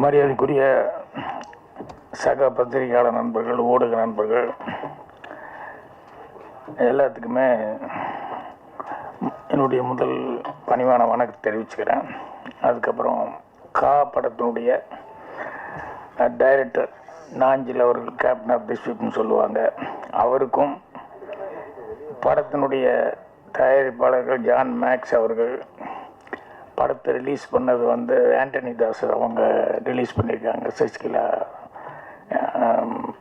மரியாதைக்குரிய சக பத்திரிகையாளர் நண்பர்கள், ஊடக நண்பர்கள் எல்லாத்துக்குமே என்னுடைய முதல் பணிவான வணக்கத்தை தெரிவிச்சுக்கிறேன். அதுக்கப்புறம் படத்தினுடைய டைரக்டர் நாஞ்சில் அவர்கள், கேப்டன் ஆஃப் தி ஷிப்னு சொல்லுவாங்க, அவருக்கும் படத்தினுடைய தயாரிப்பாளர்கள் ஜான் மேக்ஸ் அவர்கள், படத்தை ரிலீஸ் பண்ணது ஆண்டனி தாஸ் அவங்க ரிலீஸ் பண்ணியிருக்காங்க, சசிகலா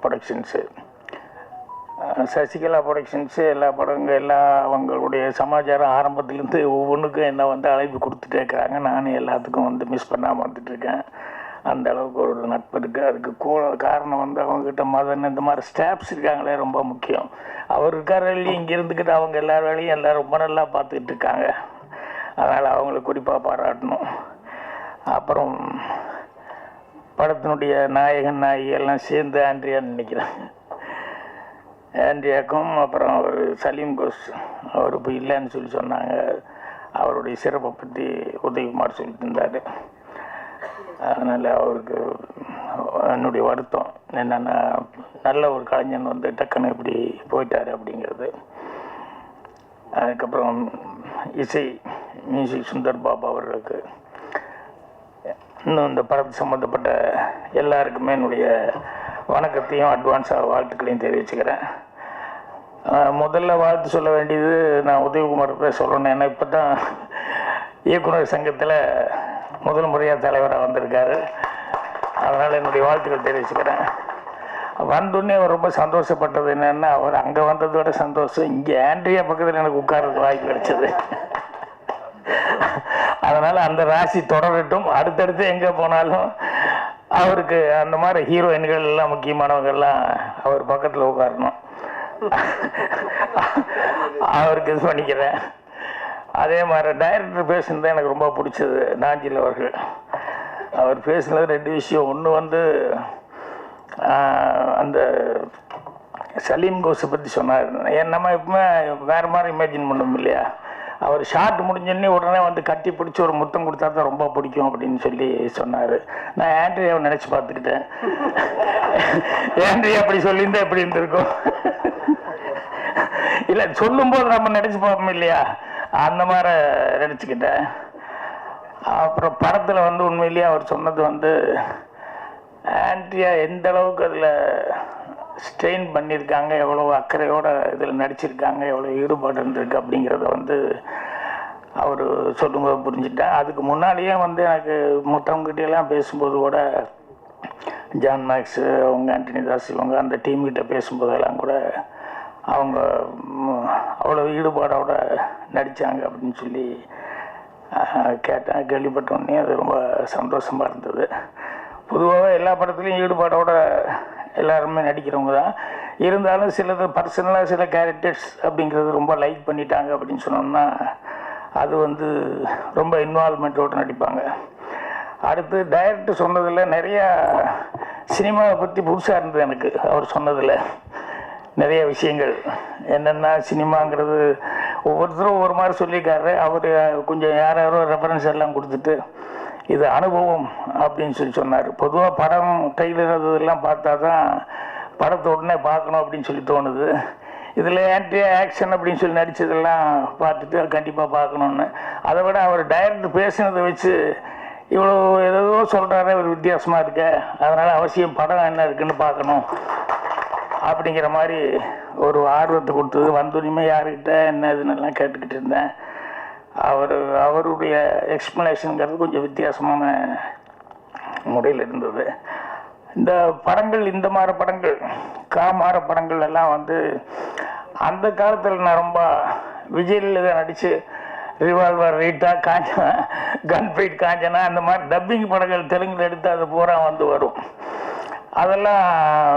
ப்ரொடக்ஷன்ஸு. சசிகலா ப்ரொடக்ஷன்ஸு எல்லா படங்கள் அவங்களுடைய சமாச்சாரம் ஆரம்பத்துலேருந்து ஒவ்வொன்றுக்கும் என்ன அழைப்பு கொடுத்துட்டே இருக்கிறாங்க. நானும் எல்லாத்துக்கும் மிஸ் பண்ணாமல் வந்துட்டுருக்கேன். அந்த அளவுக்கு ஒரு நட்பு இருக்குது. அதுக்கு காரணம் அவங்கக்கிட்ட மதன் இந்த மாதிரி ஸ்டாஃப்ஸ் இருக்காங்களே ரொம்ப முக்கியம். அவர் இருக்கார் வேலையும் இங்கே இருந்துக்கிட்டு அவங்க எல்லா வேலையும் எல்லோரும் ரொம்ப நல்லா பார்த்துக்கிட்டு இருக்காங்க. அதனால் அவங்கள குறிப்பாக பாராட்டணும். அப்புறம் படத்தினுடைய நாயகன் நாயகி எல்லாம் சேர்ந்து ஆண்ட்ரியான்னு நினைக்கிறேன். ஆண்ட்ரியாக்கும் அப்புறம் அவர் சலீம் கோஸ் அவர் இப்போ இல்லைன்னு சொன்னாங்க. அவருடைய சிறப்பை பற்றி உதயகுமார் சொல்லிட்டு இருந்தார். அதனால் அவருக்கு என்னுடைய வருத்தம் என்னென்னா, நல்ல ஒரு கலைஞன் டக்குன்னு இப்படி போயிட்டார் அப்படிங்கிறது. அதுக்கப்புறம் இசை மியூசிக் சுந்தர் பாபா அவர்களுக்கு, இன்னும் இந்த படத்து சம்மந்தப்பட்ட எல்லாருக்குமே என்னுடைய வணக்கத்தையும் அட்வான்ஸாக வாழ்த்துக்களையும் தெரிவிச்சுக்கிறேன். முதல்ல வாழ்த்து சொல்ல வேண்டியது நான் உதயகுமார் சொல்லணும். ஏன்னா இப்போ தான் இயக்குனர் சங்கத்தில் முதல் முறையாக தலைவராக வந்திருக்காரு. அதனால் என்னுடைய வாழ்த்துக்கள் தெரிவிச்சுக்கிறேன். வந்தோடனே அவர் ரொம்ப சந்தோஷப்பட்டது என்னென்னா, அவர் அங்கே வந்ததோட சந்தோஷம் இங்கே ஆண்ட்ரியா பக்கத்தில் எனக்கு உட்கார்றதுக்கு வாய்ப்பு கிடைச்சது. அதனால் அந்த ராசி தொடரட்டும். அடுத்தடுத்து எங்கே போனாலும் அவருக்கு அந்த மாதிரி ஹீரோயின்கள் எல்லாம் முக்கியமானவங்கெல்லாம் அவர் பக்கத்தில் உட்காரணும். அவருக்கு இது பண்ணிக்கிறேன். அதே மாதிரி டைரக்டர் பேசுனது எனக்கு ரொம்ப பிடிச்சது. நாஞ்சில் அவர்கள் அவர் பேசுனது ரெண்டு விஷயம். ஒன்று அந்த சலீம் கோஸை பற்றி சொன்னார். நம்ம எப்பவுமே வேறு மாதிரி இமேஜின் பண்ணோம் இல்லையா. அவர் ஷார்ட் முடிஞ்சோடனே உடனே கட்டி பிடிச்சி ஒரு முத்தம் கொடுத்தா தான் ரொம்ப பிடிக்கும் அப்படின்னு சொல்லி சொன்னார். நான் ஆண்ட்ரியாவை நினச்சி பார்த்துக்கிட்டேன். ஆண்ட்ரியா அப்படி சொல்லியிருந்தா எப்படி இருந்திருக்கும் இல்லை, சொல்லும்போது நம்ம நினச்சி பார்ப்போம் இல்லையா, அந்த மாதிரி நினச்சிக்கிட்டேன். அப்புறம் படத்தில் உண்மையிலேயே அவர் சொன்னது ஆண்ட்ரியா எந்த அளவுக்கு அதில் ஸ்ட்ரெயின் பண்ணியிருக்காங்க, எவ்வளோ அக்கறையோடு இதில் நடிச்சிருக்காங்க, எவ்வளோ ஈடுபாடு இருந்திருக்கு அப்படிங்கிறத அவர் சொல்லும்போது புரிஞ்சுட்டேன். அதுக்கு முன்னாடியே எனக்கு மற்றவங்ககிட்டலாம் பேசும்போது கூட ஜான் மேக்ஸு அவங்க ஆண்டனி தாஸ் இவங்க அந்த டீம்கிட்ட பேசும்போதெல்லாம் கூட அவங்க அவ்வளோ ஈடுபாடோட நடித்தாங்க அப்படின்னு சொல்லி கேட்டேன். கேள்விப்பட்டோடனே அது ரொம்ப சந்தோஷமாக இருந்தது. பொதுவாக எல்லா படத்துலையும் ஈடுபாடோட எல்லாருமே நடிக்கிறவங்க தான். இருந்தாலும் சிலது பர்சனலாக சில கேரக்டர்ஸ் அப்படிங்கிறது ரொம்ப லைக் பண்ணிட்டாங்க அப்படின்னு சொன்னோம்னா அது ரொம்ப இன்வால்மெண்ட்டோடு நடிப்பாங்க. அடுத்து டைரக்டர் சொன்னதில் நிறையா சினிமாவை பற்றி புதுசாக இருந்தது எனக்கு. அவர் சொன்னதில் நிறைய விஷயங்கள் என்னென்னா, சினிமாங்கிறது ஒவ்வொருத்தரும் ஒவ்வொரு மாதிரி சொல்லியிருக்காரு. அவர் கொஞ்சம் யாரோ ரெஃபரன்ஸ் எல்லாம் கொடுத்துட்டு இது அனுபவம் அப்படின்னு சொன்னார். பொதுவாக படம் கையில் இருந்ததெல்லாம் பார்த்தா தான் படத்தை உடனே பார்க்கணும் அப்படின்னு சொல்லி தோணுது. இதில் ஆன்ட்ரியா ஆக்ஷன் அப்படின்னு சொல்லி நடித்ததெல்லாம் பார்த்துட்டு கண்டிப்பாக பார்க்கணுன்னு. அதை விட அவர் டைரக்டர் பேசினதை வச்சு இவ்வளோ ஏதோ சொல்கிறாரு, ஒரு வித்தியாசமாக இருக்க, அதனால் அவசியம் படம் என்ன இருக்குன்னு பார்க்கணும் அப்படிங்கிற மாதிரி ஒரு ஆர்வத்தை கொடுத்தது. வந்துரிமை யாருக்கிட்ட என்ன இதுன்னெல்லாம் கேட்டுக்கிட்டு இருந்தேன். அவருடைய எக்ஸ்பிளனேஷனுங்கிறது கொஞ்சம் வித்தியாசமான முறையில் இருந்தது. இந்த படங்கள், இந்த மாதிரி படங்கள், காமார படங்கள் எல்லாம் அந்த காலத்தில் நான் ரொம்ப விஜயில் நடித்து revolver, Rita, Kanchana, gun fight Kanchana, அந்த மாதிரி டப்பிங் படங்கள் தெலுங்கில் எடுத்து அது பூரா வரும். அதெல்லாம்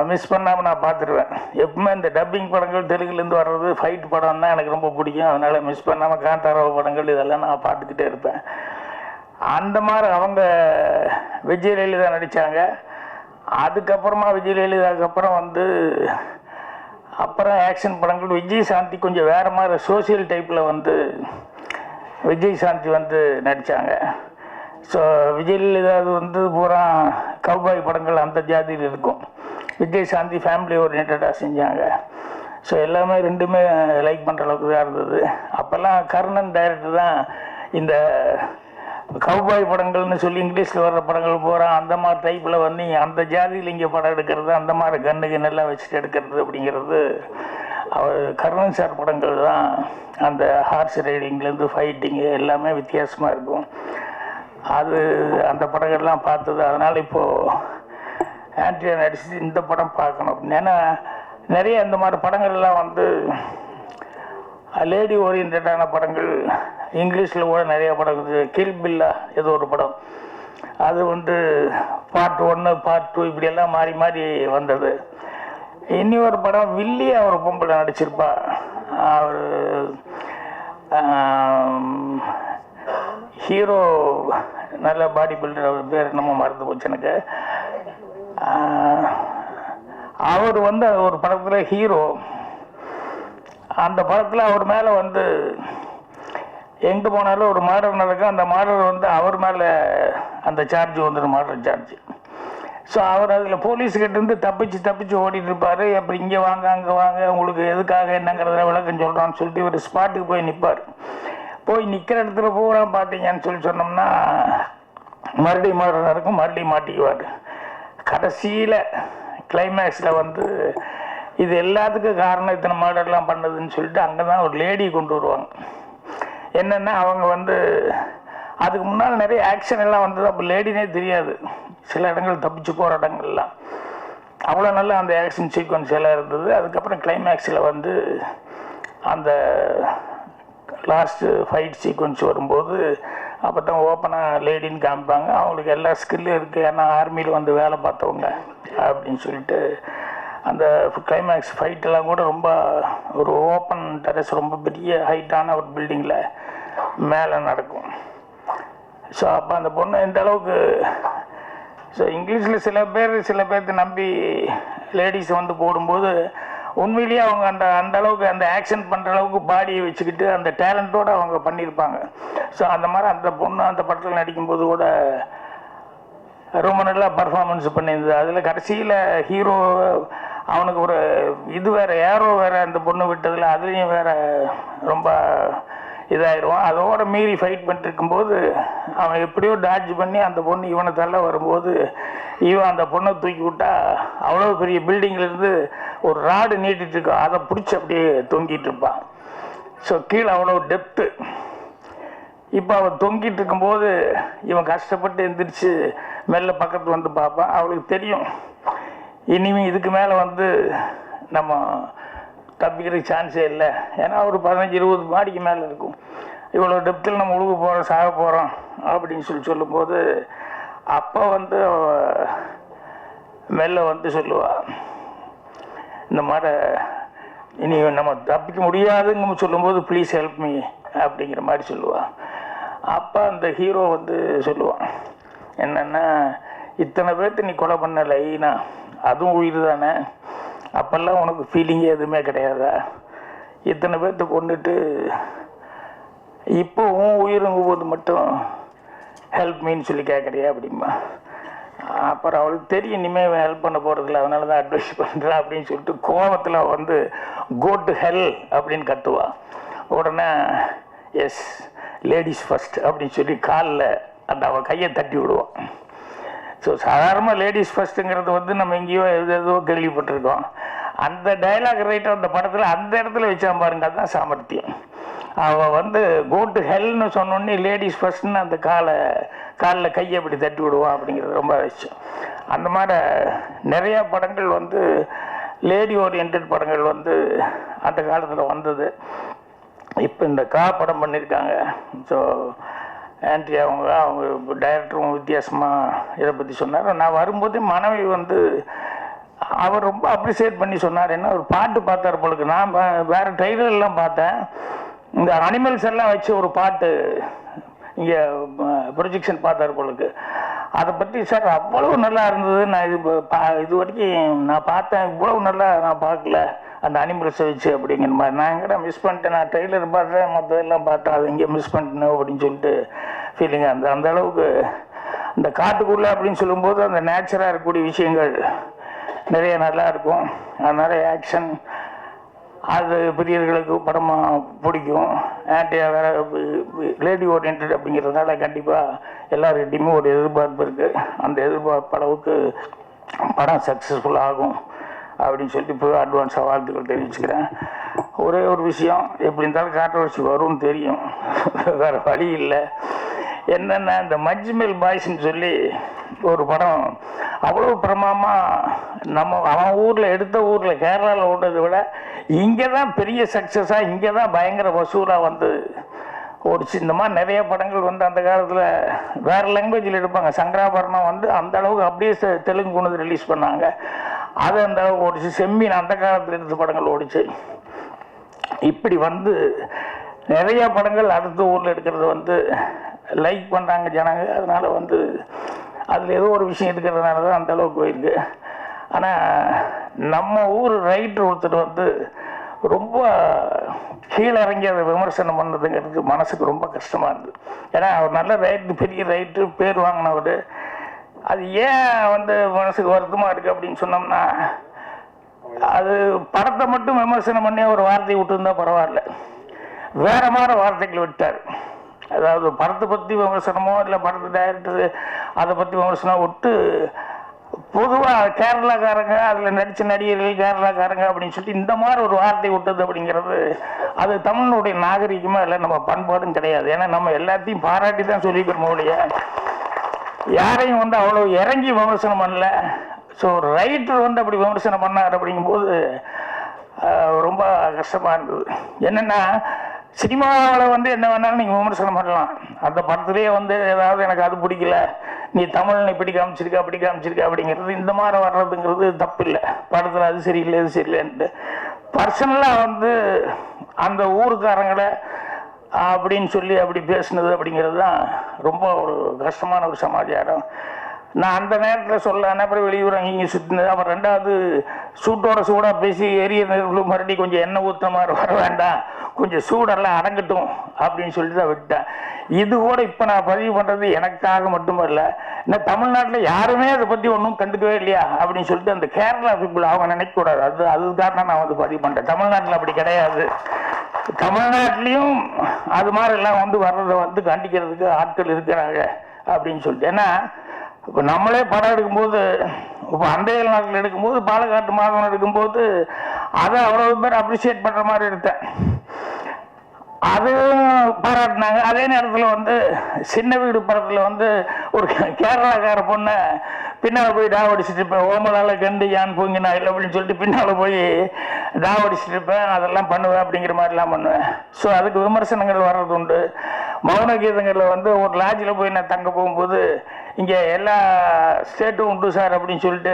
மிஸ் பண்ணாமல் நான் பார்த்துருவேன். எப்பவுமே இந்த டப்பிங் படங்கள் தெலுங்குலேருந்து வர்றது ஃபைட் படம் தான் எனக்கு ரொம்ப பிடிக்கும். அதனால் மிஸ் பண்ணாமல் காந்தாராவ படங்கள் இதெல்லாம் நான் பார்த்துக்கிட்டே இருப்பேன். அந்த மாதிரி அவங்க விஜய் ஜெயலலிதா நடித்தாங்க. அதுக்கப்புறமா விஜய் ஜெயலலிதாவுக்கு அப்புறம் அப்புறம் ஆக்ஷன் படங்கள் விஜய் சாந்தி கொஞ்சம் வேறு மாதிரி சோசியல் டைப்பில் விஜய் சாந்தி நடித்தாங்க. ஸோ விஜயில் ஏதாவது வந்து பூரா கௌபாய் படங்கள் அந்த ஜாதியில் இருக்கும். விஜயசாந்தி ஃபேமிலி ஓரியன்டாக செஞ்சாங்க. ஸோ எல்லாமே ரெண்டுமே லைக் பண்ணுற அளவுக்கு தான் இருந்தது. அப்போல்லாம் கர்ணன் டைரக்டர் தான் இந்த கௌபாய் படங்கள்னு சொல்லி இங்கிலீஷில் வர்ற படங்கள் பூரா அந்த மாதிரி டைப்பில் வந்து அந்த ஜாதியில் இங்கே படம் எடுக்கிறது, அந்த மாதிரி கண்ணுக்கு நல்லா வச்சுட்டு எடுக்கிறது அப்படிங்கிறது அவர் கர்ணன் சார் படங்கள் தான். அந்த ஹார்ஸ் ரைடிங்லேருந்து ஃபைட்டிங்கு எல்லாமே வித்தியாசமாக இருக்கும். அது அந்த படங்கள்லாம் பார்த்தது. அதனால் இப்போது ஆண்ட்ரியா நடிச்சு இந்த படம் பார்க்கணும். ஏன்னா நிறைய இந்த மாதிரி படங்கள்லாம் வந்து லேடி ஓரியன்டான படங்கள் இங்கிலீஷில் கூட நிறைய படம் இருக்குது. கில் பில்லா ஏதோ ஒரு படம், அது வந்து பார்ட் 1 பார்ட் 2 இப்படியெல்லாம் மாறி மாறி வந்தது. இனி ஒரு படம் வில்லியா ஒரு பொம்பளை நடிச்சிருப்பா. அவர் ஹீரோ நல்ல பாடி பில்டர், அவர் பேர் நம்ம மறந்து போச்சு எனக்கு. அவர் வந்து ஒரு படத்தில் ஹீரோ. அந்த படத்தில் அவர் மேலே வந்து எங்கே போனாலும் ஒரு மர்டர் நடக்கும். அந்த மர்டர் வந்து அவர் மேலே அந்த சார்ஜ் வந்துடும், மர்டர் சார்ஜ். ஸோ அவர் அதில் போலீஸ்கிட்டேருந்து தப்பிச்சு ஓடிட்டு இருப்பார். அப்புறம் இங்கே வாங்க அங்கே வாங்க, உங்களுக்கு எதுக்காக என்னங்கிறத விளக்கம் சொல்கிறான்னு சொல்லிட்டு ஒரு ஸ்பாட்டுக்கு போய் நிற்பார். போய் நிற்கிற இடத்துல பூரா பார்த்தீங்கன்னு சொன்னோம்னா மறுபடியும் மர்டர் நடக்கும், மறுபடியும் மாட்டிக்குவார். கடைசியில் கிளைமேக்ஸில் வந்து இது எல்லாத்துக்கும் காரணம் இத்தனை மர்டர்லாம் பண்ணதுன்னு சொல்லிட்டு அங்கே தான் ஒரு லேடியை கொண்டு வருவாங்க. என்னென்னா அவங்க வந்து அதுக்கு முன்னால் நிறைய ஆக்ஷன் எல்லாம் வந்தது. அப்போ லேடினே தெரியாது. சில இடங்கள் தப்பிச்சு போகிற இடங்கள்லாம் அவ்வளோ நல்லா அந்த ஆக்ஷன் சீக்வன்ஸ் எல்லாம் இருந்தது. அதுக்கப்புறம் கிளைமேக்ஸில் வந்து அந்த லாஸ்ட்டு ஃபைட் சீக்வன்ஸ் வரும்போது அப்போ தான் ஓப்பனாக லேடின்னு காமிப்பாங்க. அவங்களுக்கு எல்லா ஸ்கில்லும் இருக்குது, ஏன்னா ஆர்மியில் வந்து வேலை பார்த்தவங்க அப்படின்னு சொல்லிட்டு. அந்த கிளைமேக்ஸ் ஃபைட்டெல்லாம் கூட ரொம்ப ஒரு ஓப்பன் டெரஸ், ரொம்ப பெரிய ஹைட்டான ஒரு பில்டிங்கில் மேலே நடக்கும். ஸோ அப்போ அந்த பொண்ணு எந்த அளவுக்கு, ஸோ இங்கிலீஷில் சில பேர்த்து நம்பி லேடிஸை வந்து போடும்போது உண்மையிலேயே அவங்க அந்த அளவுக்கு அந்த ஆக்ஷன் பண்ணுற அளவுக்கு பாடியை வச்சுக்கிட்டு அந்த டேலண்ட்டோடு அவங்க பண்ணியிருப்பாங்க. ஸோ அந்த மாதிரி அந்த பொண்ணு அந்த படத்தில் நடிக்கும்போது கூட ரொம்ப நல்லா பர்ஃபார்மன்ஸ் பண்ணியிருந்தது. அதில் கடைசியில் ஹீரோ அவனுக்கு ஒரு இது வேறு, ஏரோ வேறு அந்த பொண்ணு விட்டதில் அதுலேயும் வேறு ரொம்ப இதாகிடுவான். அதோட மீறி ஃபைட் பண்ணிட்டு இருக்கும்போது அவன் எப்படியோ டாட்ஜ் பண்ணி அந்த பொண்ணு இவனை தள்ள வரும்போது இவன் அந்த பொண்ணை தூக்கி விட்டா அவ்வளோ பெரிய பில்டிங்லேருந்து ஒரு ராடு நீட்டிட்டு இருக்கான், அதை பிடிச்சி அப்படியே தொங்கிட்டு இருப்பான். ஸோ கீழே அவ்வளோ டெப்த்து. இப்போ அவன் தொங்கிட்டு இருக்கும்போது இவன் கஷ்டப்பட்டு எந்திரிச்சு மெல்ல பக்கத்தில் வந்து பார்ப்பான். அவளுக்கு தெரியும் இனிமேல் இதுக்கு மேலே வந்து நம்ம தப்பிக்கிறதுக்கு சான்ஸே இல்லை. ஏன்னா ஒரு 15-20 மாடிக்கு மேலே இருக்கும். இவ்வளோ டெப்த்தில் நம்ம உழுக போகிறோம், சாக போகிறோம் அப்படின்னு சொல்லும்போது அப்போ வந்து மெல்ல வந்து சொல்லுவாள், இந்த மாதிரி இனி நம்ம தப்பிக்க முடியாதுங்க சொல்லும்போது ப்ளீஸ் ஹெல்ப் மீ அப்படிங்கிற மாதிரி சொல்லுவாள். அப்போ அந்த ஹீரோ வந்து சொல்லுவான் என்னென்னா, இத்தனை பேர்த்து நீ கொலை பண்ண லைனா, அதுவும் உயிர் தானே, அப்போல்லாம் உனக்கு ஃபீலிங்கே எதுவுமே கிடையாதா? இத்தனை பேர்த்து கொண்டுட்டு இப்போ உன் உயிருங்கும் போது மட்டும் ஹெல்ப் மீன்னு சொல்லி கேட்குறியா அப்படிமா. அப்புறம் அவளுக்கு தெரியும் இனிமேல் ஹெல்ப் பண்ண போகிறதில்ல, அதனால தான் அட்வைஸ் பண்ணுறேன் அப்படின்னு சொல்லிட்டு கோபத்தில் வந்து கோ டு ஹெல் அப்படின்னு கத்துவா. உடனே எஸ் லேடிஸ் ஃபர்ஸ்ட் அப்படின்னு சொல்லி காலில் அந்த அவள் கையை தட்டி விடுவான். ஸோ சாதாரணமாக லேடிஸ் ஃபர்ஸ்ட்டுங்கிறது வந்து நம்ம எங்கேயோ ஏதோ கேள்விப்பட்டிருக்கோம். அந்த டைலாக் ரைட்டர் அந்த படத்தில் அந்த இடத்துல வச்சான் பாருங்க, அதுதான் சாமர்த்தியம். அவள் வந்து கோ டு ஹெல்னு சொன்னோடனே லேடிஸ் ஃபர்ஸ்ட்னு அந்த காலில் கையை அப்படி தட்டி விடுவான் அப்படிங்கிறது ரொம்ப விஷயம். அந்த மாதிரி நிறையா படங்கள் வந்து லேடி ஓரியன்ட் படங்கள் வந்து அந்த காலத்தில் வந்தது. இப்போ இந்த படம் பண்ணியிருக்காங்க. ஸோ ஆண்ட்ரியா அவங்க டைரக்டரும் வித்தியாசமாக இதை பற்றி சொன்னார். நான் வரும்போது மனைவி வந்து அவர் ரொம்ப அப்ரிசியேட் பண்ணி சொன்னார். என்ன ஒரு பாட்டு பார்த்தார் போலுக்கு. நான் வேறு ட்ரெய்லர்லாம் பார்த்தேன். இந்த அனிமல்ஸ் எல்லாம் வச்சு ஒரு பாட்டு இங்கே ப்ரொஜெக்ஷன் பார்த்தார் போலுக்கு. அதை பற்றி சார் அவ்வளவு நல்லா இருந்தது, நான் இது வரைக்கும் நான் பார்த்தேன், இவ்வளவு நல்லா நான் பார்க்கல அந்த அனிமல்ஸை வச்சு அப்படிங்கிற மாதிரி. நான் எங்கடா மிஸ் பண்ணிட்டேன், நான் ட்ரெய்லர் பார்த்தேன், மற்றதெல்லாம் பார்த்தேன், அது எங்கேயும் மிஸ் பண்ணிட்டேன் அப்படின்னு சொல்லிட்டு ஃபீலிங். அந்த அளவுக்கு இந்த காட்டுக்குள்ளே அப்படின்னு சொல்லும்போது அந்த நேச்சராக இருக்கக்கூடிய விஷயங்கள் நிறைய நல்லா இருக்கும். அதனால் ஆக்ஷன் அது பெரியவர்களுக்கு படமாக பிடிக்கும். வேறு லேடி ஓரியன்ட் அப்படிங்கிறதுனால கண்டிப்பாக எல்லாருக்கிட்டையுமே ஒரு எதிர்பார்ப்பு இருக்குது. அந்த எதிர்பார்ப்பு அளவுக்கு படம் சக்ஸஸ்ஃபுல் ஆகும் அப்படின்னு சொல்லிட்டு இப்போ அட்வான்ஸாக வாழ்த்துக்கள் தெரிவிச்சுக்கிறேன். ஒரே ஒரு விஷயம், எப்படி இருந்தாலும் கான்ட்ரவர்சி வரும்னு தெரியும், வேறு வழி இல்லை. என்னென்னா இந்த மஞ்சுமேல் பாய்ஸ்ன்னு சொல்லி ஒரு படம் அவ்வளோ பிரமாதமாக அவன் ஊரில் எடுத்த ஊரில் கேரளாவில் ஓடுறதை விட இங்கே தான் பெரிய சக்ஸஸாக, இங்கே தான் பயங்கர வசூலாக வந்து ஓடிச்சு. இந்த மாதிரி நிறைய படங்கள் வந்து அந்த காலத்தில் வேறு லாங்குவேஜில் எடுப்பாங்க. சங்கராபரணம் வந்து அந்த அளவுக்கு அப்படியே தெலுங்கு கொண்டு ரிலீஸ் பண்ணாங்க, அது அந்த அளவுக்கு ஓடிச்சு. செம்மீன் அந்த காலத்தில் எடுத்த படங்கள் ஓடிச்சு. இப்படி வந்து நிறைய படங்கள் அடுத்த ஊரில் எடுக்கிறது வந்து லைக் பண்ணுறாங்க ஜனங்க. அதனால் வந்து அதில் ஏதோ ஒரு விஷயம் இருக்கிறதுனால தான் அந்த அளவுக்கு போயிருக்கு. ஆனால் நம்ம ஊர் ரைட்டர் ஒருத்தர் வந்து ரொம்ப கீழே இறங்கி அதை விமர்சனம் பண்ணுறதுங்கிறது மனசுக்கு ரொம்ப கஷ்டமாக இருந்தது. ஏன்னா அவர் நல்ல ரைட்டு, பெரிய ரைட்டு, பேர் வாங்கினவர். அது ஏன் வந்து மனசுக்கு வருத்தமாக இருக்குது அப்படின்னு சொன்னோம்னா, அது படத்தை மட்டும் விமர்சனம் பண்ணி ஒரு வார்த்தையை விட்டுருந்தா பரவாயில்ல, வேற மாதிரி வார்த்தைகள் விட்டார். அதாவது படத்தை பற்றி விமர்சனமோ இல்லை படத்து டைரக்டர் அதை பற்றி விமர்சனம் விட்டு பொதுவாக கேரளாக்காரங்க அதில் நடித்த நடிகர்கள் கேரளாக்காரங்க அப்படின்னு சொல்லிட்டு இந்த மாதிரி ஒரு வார்த்தை விட்டது அப்படிங்கிறது அது தமிழனுடைய நாகரிகமாக இல்லை, நம்ம பண்பாடும் கிடையாது. ஏன்னா நம்ம எல்லாத்தையும் பாராட்டி தான் சொல்லிக்கிறோம் ஒழிய யாரையும் வந்து அவ்வளோ இறங்கி விமர்சனம் பண்ணல. ஸோ ரைட்டர் வந்து அப்படி விமர்சனம் பண்ணார் அப்படிங்கும்போது ரொம்ப கஷ்டமாக இருந்தது. என்னென்னா சினிமாவில் வந்து என்ன வேணாலும் நீங்கள் விமர்சனம் பண்ணலாம், அந்த படத்துலேயே வந்து ஏதாவது எனக்கு அது பிடிக்கல, நீ தமிழ் இப்படி காமிச்சிருக்க அப்படி காமிச்சிருக்க அப்படிங்கிறது இந்த மாதிரி வர்றதுங்கிறது தப்பு இல்லை. படத்தில் அது சரியில்லை இது சரியில்லைன்ட்டு பர்சனலாக வந்து அந்த ஊருக்காரங்களை அப்படின்னு சொல்லி அப்படி பேசுனது அப்படிங்கிறது தான் ரொம்ப ஒரு கஷ்டமான ஒரு சமாச்சாரம். நான் அந்த நேரத்தில் சொல்ல அப்புறம் வெளியூர் அங்கே சுற்றினது. அப்புறம் ரெண்டாவது சூட்டோட சூடாக பேசி எரிய நெருப்பு மறுபடியும் கொஞ்சம் எண்ணெய் ஊற்றுற மாதிரி வர வேண்டாம், கொஞ்சம் சூடெல்லாம் அடங்கட்டும் அப்படின்னு சொல்லிட்டு தான் விட்டேன். இது கூட இப்போ நான் பதிவு பண்ணுறது எனக்காக மட்டும் இல்லை, இன்னும் தமிழ்நாட்டில் யாருமே அதை பற்றி ஒன்றும் கண்டுக்கவே இல்லையா அப்படின்னு சொல்லிட்டு அந்த கேரளா பீப்புள் அவங்க நினைக்கக்கூடாது. அதுக்காக நான் வந்து பதிவு பண்ணுறேன். தமிழ்நாட்டில் அப்படி கிடையாது. தமிழ்நாட்டிலையும் அது மாதிரி எல்லாம் வந்து வர்றதை வந்து கண்டிக்கிறதுக்கு ஆட்கள் இருக்கிறாங்க அப்படின்னு சொல்லிட்டு. ஏன்னா இப்போ நம்மளே படம் எடுக்கும்போது, இப்போ அண்டையல் நாட்டில் எடுக்கும்போது, பாலக்காட்டு மாதம் எடுக்கும்போது அதை அவ்வளோ பேர் அப்ரிஷியேட் பண்ணுற மாதிரி எடுத்தேன், அது பாராட்டினாங்க. அதே நேரத்தில் வந்து சின்ன வீடு படத்தில் வந்து ஒரு கேரளாக்கார பொண்ணை பின்னால் போய் டாவடிச்சுட்டு இருப்பேன், ஓமலால் கண்டு யான் பூங்கினா இல்லை அப்படின்னு சொல்லிட்டு பின்னால் போய் டாவடிச்சுட்டு இருப்பேன், அதெல்லாம் பண்ணுவேன் அப்படிங்கிற மாதிரிலாம் பண்ணுவேன். ஸோ அதுக்கு விமர்சனங்கள் வர்றது உண்டு. மௌன கீதங்களில் வந்து ஒரு லாட்ஜில் போய் நான் தங்க போகும்போது இங்கே எல்லா ஸ்டேட்டும் உண்டு சார் அப்படின்னு சொல்லிட்டு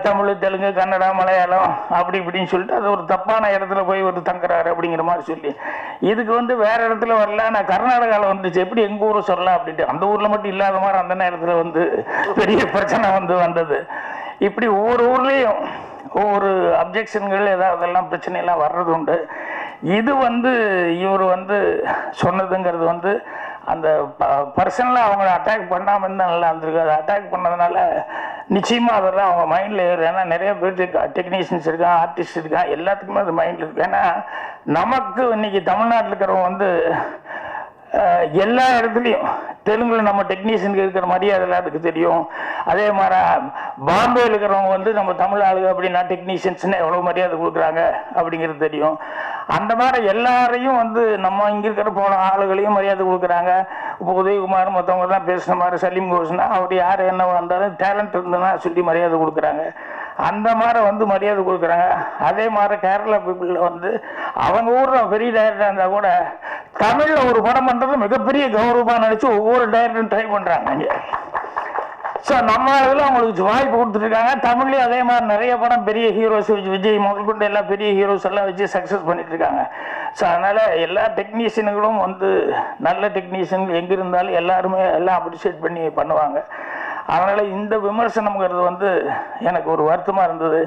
தமிழ், தெலுங்கு, கன்னடா, மலையாளம் அப்படி இப்படின்னு சொல்லிட்டு அது ஒரு தப்பான இடத்துல போய் ஒரு தங்குறாரு அப்படிங்கிற மாதிரி சொல்லி இதுக்கு வந்து வேற இடத்துல வரல, நான் கர்நாடகாவில் வந்துச்சு எப்படி எங்கள் ஊரை சொல்லலாம் அப்படின்ட்டு அந்த ஊரில் மட்டும் இல்லாத மாதிரி அந்த நேரத்தில் வந்து பெரிய பிரச்சனை வந்தது. இப்படி ஒவ்வொரு ஊர்லேயும் ஒவ்வொரு அப்ஜெக்ஷன்கள் ஏதாவதெல்லாம் பிரச்சனையெல்லாம் வர்றது உண்டு. இது வந்து இவர் வந்து சொன்னதுங்கிறது வந்து அந்த பர்சனலாக அவங்கள அட்டாக் பண்ணாமல் இருந்தால் நல்லா இருந்திருக்கு. அதை அட்டாக் பண்ணதுனால நிச்சயமாக அதெல்லாம் அவங்க மைண்டில் ஏறும். ஏன்னா நிறைய பேர் டெக்னீஷியன்ஸ் இருக்கான், ஆர்டிஸ்ட் இருக்கான், எல்லாத்துக்குமே அது மைண்டில் இருக்கு. ஏன்னா நமக்கு இன்னைக்கு தமிழ்நாட்டில் இருக்கிறவங்க வந்து எல்லா இடத்துலையும் தெலுங்குல நம்ம டெக்னீஷியனுக்கு இருக்கிற மரியாதை அதுக்கு தெரியும். அதே மாதிரி பாம்பேயில் இருக்கிறவங்க வந்து நம்ம தமிழ் ஆளுங்க அப்படின்னா டெக்னீஷியன்ஸ்ன்னு எவ்வளோ மரியாதை கொடுக்குறாங்க அப்படிங்கிறது தெரியும். அந்த மாதிரி எல்லாரையும் வந்து நம்ம இங்கே இருக்கிற போன ஆளுகளையும் மரியாதை கொடுக்குறாங்க. இப்போ உதயகுமார் மற்றவங்கலாம் பேசுன மாதிரி சலீம் கோஸ்னா அவர் யார் என்ன வந்தாலும் டேலண்ட் இருந்ததுன்னா சொல்லி மரியாதை கொடுக்குறாங்க. அந்த மாதிரி வந்து மரியாதை கொடுக்குறாங்க. அதே மாதிரி கேரளா பீப்புளில் வந்து அவங்க ஊரில் பெரிய டைரக்டராக இருந்தால் கூட தமிழில் ஒரு படம் பண்ணுறது மிகப்பெரிய கௌரவமாக நினச்சி ஒவ்வொரு டைரக்டரும் ட்ரை பண்ணுறாங்க இங்கே. ஸோ நம்ம இதில் அவங்களுக்கு வாய்ப்பு கொடுத்துருக்காங்க. தமிழ்லேயும் அதே மாதிரி நிறைய படம் பெரிய ஹீரோஸ் வச்சு விஜய் முதல் கொண்டு எல்லா பெரிய ஹீரோஸ் எல்லாம் வச்சு சக்ஸஸ் பண்ணிட்டு இருக்காங்க. ஸோ அதனால் எல்லா டெக்னீஷியனுங்களும் வந்து நல்ல டெக்னீஷியன் எங்கே இருந்தாலும் எல்லாருமே எல்லாம் அப்ரிஷியேட் பண்ணி பண்ணுவாங்க. அதனால் இந்த விமர்சனம்ங்கிறது வந்து எனக்கு ஒரு வருத்தமாக இருந்தது.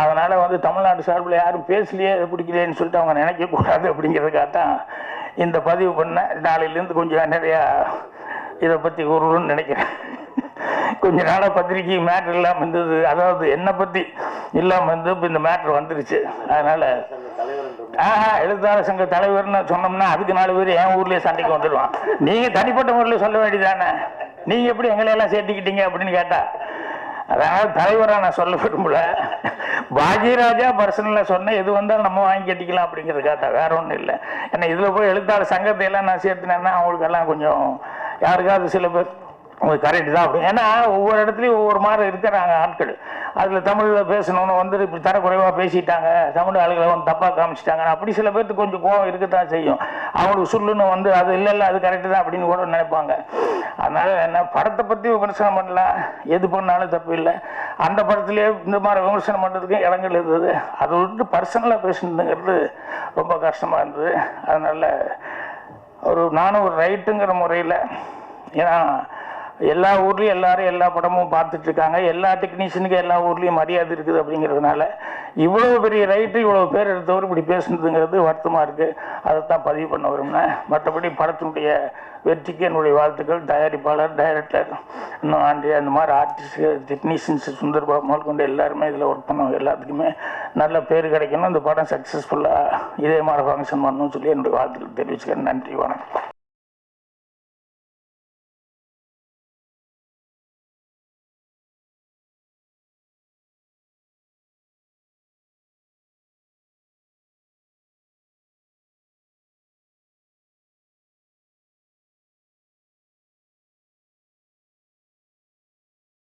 அதனால் வந்து தமிழ்நாடு சார்பில் யாரும் பேசலையே பிடிக்கலையேன்னு சொல்லிட்டு அவங்க நினைக்கக்கூடாது அப்படிங்கிறதுக்காக தான் இந்த பதிவு பண்ணேன். நாளையிலேருந்து கொஞ்சம் நிறையா இதை பற்றி கூறணும்னு நினைக்கிறேன். கொஞ்ச நாளாக பத்திரிக்கை மேட்ரு இல்லாமல் இருந்தது, அதாவது என்னை பற்றி இல்லாமல் இருந்து இப்போ இந்த மேட்ரு வந்துருச்சு. அதனால் எழுத்தாளர் சங்க தலைவர்னு சொன்னோம்னா அதுக்கு 4 பேர் என் ஊர்லேயே சண்டைக்கு வந்துடுவான். நீங்கள் தனிப்பட்ட முறையில் சொல்ல வேண்டியதானே, நீங்கள் எப்படி எங்களையெல்லாம் சேர்த்துக்கிட்டீங்க அப்படின்னு கேட்டா, அதனால் தலைவராக நான் சொல்ல விரும்பல. பாஜிராஜா பர்சனலாக சொன்ன எது வந்தாலும் நம்ம வாங்கி கட்டிக்கலாம் அப்படிங்கிறதுக்காக வேற ஒன்றும் இல்லை. ஏன்னா இதில் போய் எழுத்தாளர் சங்கத்தை எல்லாம் நான் சேர்த்துனேன்னா அவங்களுக்கெல்லாம் கொஞ்சம் யாருக்காவது சில பேர் கரெக்டு தான் அப்படி. ஏன்னா ஒவ்வொரு இடத்துலையும் ஒவ்வொரு மாதிரி இருக்கிறாங்க ஆட்கள். அதில் தமிழில் பேசணும்னு வந்து இப்படி தரக்குறைவாக பேசிட்டாங்க, தமிழ் ஆளுகளை வந்து தப்பாக காமிச்சிட்டாங்க, அப்படி சில பேர்த்துக்கு கொஞ்சம் கோவம் இருக்கத்தான் செய்யும். அவங்களுக்கு சொல்லுன்னு வந்து அது இல்லை அது கரெக்டு தான் அப்படின்னு கூட நினைப்பாங்க. அதனால் என்ன படத்தை பற்றி விமர்சனம் பண்ணலாம், எது பண்ணாலும் தப்பு இல்லை. அந்த படத்துலேயே இந்த மாதிரி விமர்சனம் பண்ணுறதுக்கு இடங்கள் இருந்தது. அதை விட்டு பர்சனலாக பேசணுங்கிறது ரொம்ப கஷ்டமாக இருந்தது. அதனால் நானும் ஒரு ரைட்டுங்கிற முறையில், ஏன்னா எல்லா ஊர்லேயும் எல்லாரும் எல்லா படமும் பார்த்துட்டு இருக்காங்க, எல்லா டெக்னீஷியனுக்கும் எல்லா ஊர்லேயும் மரியாதை இருக்குது. அப்படிங்கிறதுனால இவ்வளோ பெரிய ரைட்டு இவ்வளோ பேர் எடுத்தவர் இப்படி பேசுனதுங்கிறது வருத்தமாக இருக்குது. அதைத்தான் பதிவு பண்ண விரும்பினேன். மற்றபடி படத்தினுடைய வெற்றிக்கு என்னுடைய வாழ்த்துக்கள். தயாரிப்பாளர், டைரக்டர், இன்னும் அந்த மாதிரி ஆர்டிஸ்ட், டெக்னீஷியன்ஸ், சுந்தர்பாபு முதல் கொண்டு எல்லாருமே இதில் ஒர்க் பண்ணவங்க எல்லாத்துக்குமே நல்ல பேர் கிடைக்கணும். இந்த படம் சக்ஸஸ்ஃபுல்லாக இதே மாதிரி ஃபங்க்ஷன் பண்ணணும்னு சொல்லி என்னுடைய வாழ்த்துக்கள் தெரிவிச்சுக்கிறேன். நன்றி, வணக்கம்.